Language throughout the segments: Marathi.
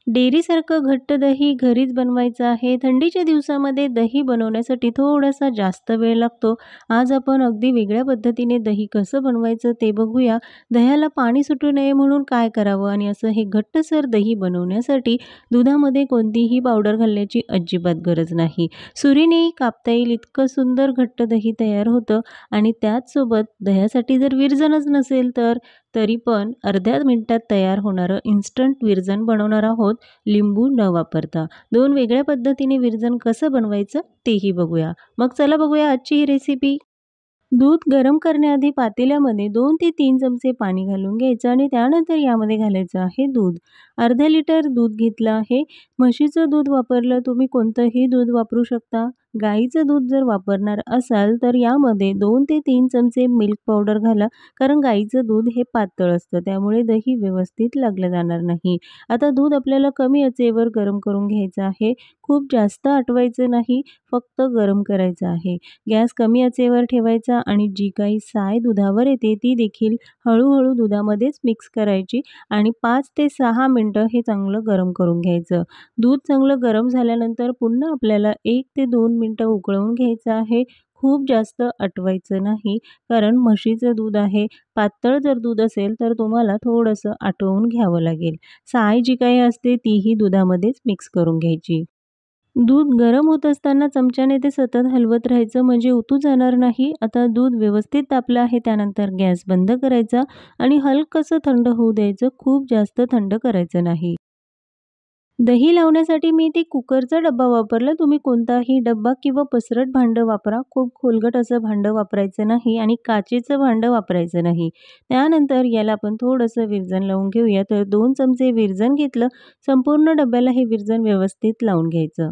डेअरीसारखं घट्ट दही घरीच बनवायचं आहे. थंडीच्या दिवसामध्ये दही बनवण्यासाठी थोडासा जास्त वेळ लागतो. आज आपण अगदी वेगळ्या पद्धतीने दही कसं बनवायचं ते बघूया. दह्याला पाणी सुटू नये म्हणून काय करावं आणि असं हे घट्टसर दही बनवण्यासाठी दुधामध्ये कोणतीही पावडर घालण्याची अजिबात गरज नाही. सुरीनेही कापता येईल इतकं सुंदर घट्ट दही तयार होतं आणि त्याचसोबत दह्यासाठी जर विरजणच नसेल तर तरी पण अर्ध्या मिनिटात तयार होणारं इन्स्टंट विरजण बनवणार आहोत. लिंबू न वापरता. 2 वेगळ्या पद्धतीने विरजण कसं बनवायचं तेही बघूया. मग चला बघूया आजची ही रेसिपी. दूध गरम करण्याआधी पातेल्यामध्ये 2 ते 3 चमचे पाणी घालून घ्यायचं आणि त्यानंतर यामध्ये घालायचं आहे दूध. अर्धा लिटर दूध घेतलं आहे. म्हशीचं दूध वापरलं तुम्ही कोणतंही दूध वापरू शकता. गाईचं दूध जर वापरणार असाल तर यामध्ये 2 ते 3 चमचे मिल्क पावडर घाला. कारण गाईचं दूध हे पातळ असतं त्यामुळे दही व्यवस्थित लागलं जाणार नाही. आता दूध आपल्याला कमी आचेवर गरम करून घ्यायचं आहे. खूप जास्त आटवायचं नाही, फक्त गरम करायचं आहे. गॅस कमी आचेवर ठेवायचा आणि जी काही साय दुधावर येते ती देखील हळूहळू दुधामध्येच मिक्स करायची आणि 5 ते 6 मिनिटं हे चांगलं गरम करून घ्यायचं. दूध चांगलं गरम झाल्यानंतर पुन्हा आपल्याला 1 ते 2 मिनिटं उकळवून घ्यायचं आहे. खूप जास्त आटवायचं नाही कारण म्हशीचं दूध आहे. पातळ जर दूध असेल तर तुम्हाला थोडंसं आटवून घ्यावं लागेल. साय जी काही असते तीही दुधामध्येच मिक्स करून घ्यायची. दूध गरम होत असताना चमच्याने ते सतत हलवत राहायचं म्हणजे उतू जाणार नाही. आता दूध व्यवस्थित तापलं आहे त्यानंतर गॅस बंद करायचा आणि हलकंसं थंड होऊ द्यायचं. खूप जास्त थंड करायचं नाही. दही लावण्यासाठी मी ते कुकरचा डब्बा वापरला. तुम्ही कोणताही डब्बा किंवा पसरट भांडं वापरा. खूप खोलगट असं भांडं वापरायचं नाही आणि काचेचं भांडं वापरायचं नाही. त्यानंतर याला आपण थोडंसं विरजण लावून घेऊया. तर 2 चमचे विरजण घेतलं. संपूर्ण डब्याला हे विरजण व्यवस्थित लावून घ्यायचं.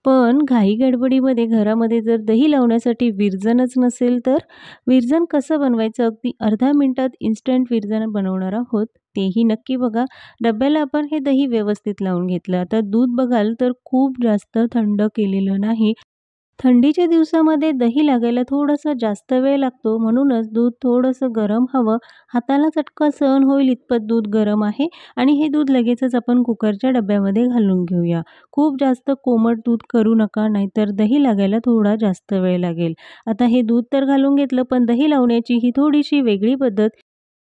पण घाई-गडबडीमध्ये घरामध्ये जर दही लावण्यासाठी विरजणच नसेल तर? विरजण कसं बनवायचं? अगदी अर्ध्या मिनिटात इन्स्टंट विरजण बनवणार आहोत. तेही नक्की बघा. डब्याला आपण हे दही व्यवस्थित लावून घेतलं. आता दूध बघाल तर खूप जास्त थंड केलेलं नाही. थंडीच्या दिवसामध्ये दही लागायला थोडासा जास्त वेळ लागतो म्हणूनच दूध थोडंसं गरम हवं. हाताला चटका सहन होईल इतपत दूध गरम आहे आणि हे दूध लगेचच आपण कुकरच्या डब्यामध्ये घालून घेऊया. खूप जास्त कोमट दूध करू नका नाहीतर दही लागायला थोडा जास्त वेळ लागेल. आता हे दूध तर घालून घेतलं पण दही लावण्याची ही थोडीशी वेगळी पद्धत.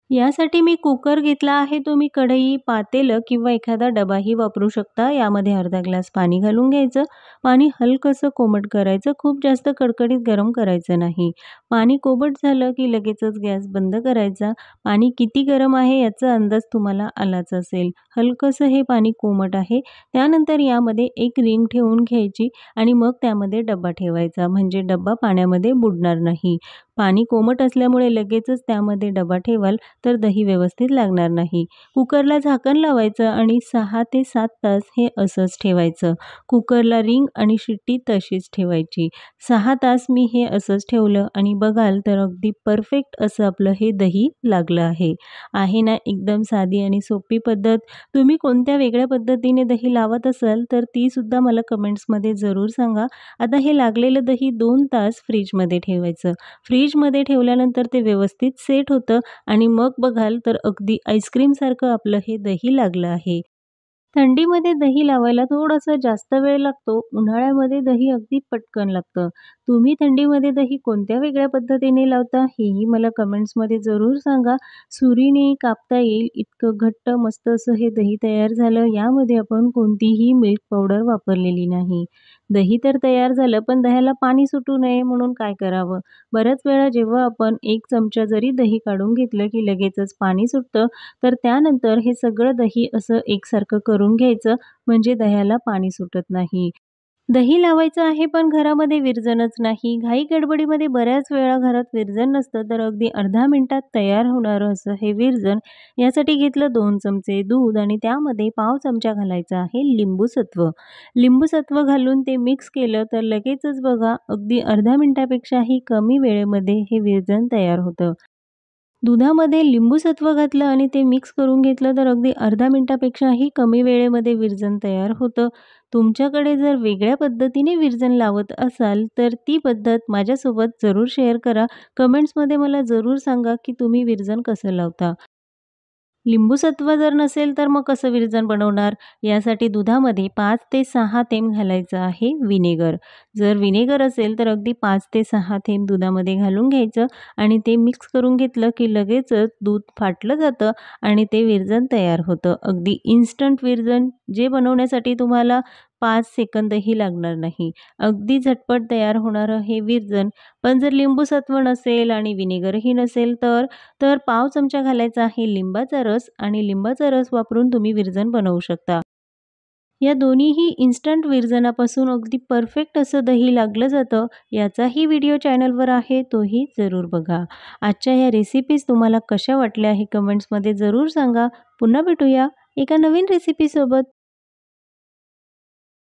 यासाठी मी कुकर घेतला आहे. तुम्ही कढई, पातेलं किंवा एखादा डबाही वापरू शकता. यामध्ये अर्धा ग्लास पाणी घालून घ्यायचं. पाणी हलकंसं कोमट करायचं. खूप जास्त कडकडीत गरम करायचं नाही. पाणी कोमट झालं की लगेचच गॅस बंद करायचा. पाणी किती गरम आहे याचा अंदाज तुम्हाला आलाच असेल. हलकंसं हे पाणी कोमट आहे. त्यानंतर यामध्ये एक रिंग ठेवून घ्यायची आणि मग त्यामध्ये डब्बा ठेवायचा म्हणजे डब्बा पाण्यामध्ये बुडणार नाही. पाणी कोमट असल्यामुळे लगेचच त्यामध्ये डबा ठेवाल तर दही व्यवस्थित लागणार नाही. कुकरला झाकण लावायचं आणि 6 ते 7 तास हे असंच ठेवायचं. कुकरला रिंग आणि शिट्टी तशीच ठेवायची. 6 तास मी हे असंच ठेवलं आणि बघाल तर अगदी परफेक्ट असं आपलं हे दही लागलं आहे. आहे ना एकदम साधी आणि सोपी पद्धत. तुम्ही कोणत्या वेगळ्या पद्धतीने दही लावत असाल तर ती सुद्धा मला कमेंट्समध्ये जरूर सांगा. आता हे लागलेलं दही 2 तास फ्रिजमध्ये ठेवायचं. फ्रीजमध्ये ठेवल्यानंतर ते व्यवस्थित सेट होतं आणि मग बघाल तर अगदी आईस्क्रीमसारखं आपलं हे दही लागलं आहे. थंडीमध्ये दही लावायला थोडासा जास्त वेळ लागतो. उन्हाळ्यामध्ये दही अगदी पटकन लागतं. तुम्ही थंडीमध्ये दही कोणत्या वेगळ्या पद्धतीने लावता हेही मला कमेंट्समध्ये जरूर सांगा. सुरीने कापता येईल इतकं घट्ट मस्त असं हे दही तयार झालं. यामध्ये आपण कोणतीही मिल्क पावडर वापरलेली नाही. दही तर तयार झालं पण दह्याला पाणी सुटू नये म्हणून काय करावं? बऱ्याच वेळा जेव्हा आपण 1 चमचा जरी दही काढून घेतलं की लगेचच पाणी सुटतं. तर त्यानंतर हे सगळं दही असं एकसारखं करून घ्यायचं म्हणजे दह्याला पाणी सुटत नाही. दही लावायचं आहे पण घरामध्ये विरजणच नाही. घाई-गडबडीमध्ये बऱ्याच वेळा घरात विरजण नसतं तर अगदी अर्ध्या मिनिटात तयार होणारं असं हे विरजण. यासाठी घेतलं 2 चमचे दूध आणि त्यामध्ये पाव चमचा घालायचं आहे लिंबूसत्व. लिंबूसत्व घालून ते मिक्स केलं तर लगेचच बघा अगदी अर्ध्या मिनिटापेक्षाही कमी वेळेमध्ये हे विरजण तयार होतं. दुधामध्ये लिंबूसत्व घातलं आणि ते मिक्स करून घेतलं तर अगदी अर्ध्या मिनिटापेक्षाही कमी वेळेमध्ये विरजण तयार होतं. तुमच्याकडे जर वेगळ्या पद्धतीने विरजण लावत असाल तर ती पद्धत माझ्यासोबत जरूर शेअर करा. कमेंट्समध्ये मला जरूर सांगा की तुम्ही विरजण कसं लावता. लिंबूसत्व जर नसेल तर मग कसं विरजण बनवणार? यासाठी दुधामध्ये 5 ते 6 थेंब घालायचं आहे व्हिनेगर. जर व्हिनेगर असेल तर अगदी 5 ते 6 थेंब दुधामध्ये घालून घ्यायचं आणि ते मिक्स करून घेतलं की लगेचच दूध फाटलं जातं आणि ते विरजण तयार होतं. अगदी इन्स्टंट विरजण जे बनवण्यासाठी तुम्हाला 5 सेकंदही लागणार नाही. अगदी झटपट तयार होणारं हे विरजण. पण जर लिंबूसत्व नसेल आणि व्हिनेगरही नसेल तर पाव चमचा घालायचा आहे लिंबाचा रस आणि लिंबाचा रस वापरून तुम्ही विरजण बनवू शकता. या दोन्हीही इन्स्टंट विरजणापासून अगदी परफेक्ट असं दही लागलं जातं. याचाही व्हिडिओ चॅनलवर आहे, तोही जरूर बघा. आजच्या या रेसिपीज तुम्हाला कशा वाटल्या हे कमेंट्समध्ये जरूर सांगा. पुन्हा भेटूया एका नवीन रेसिपीसोबत.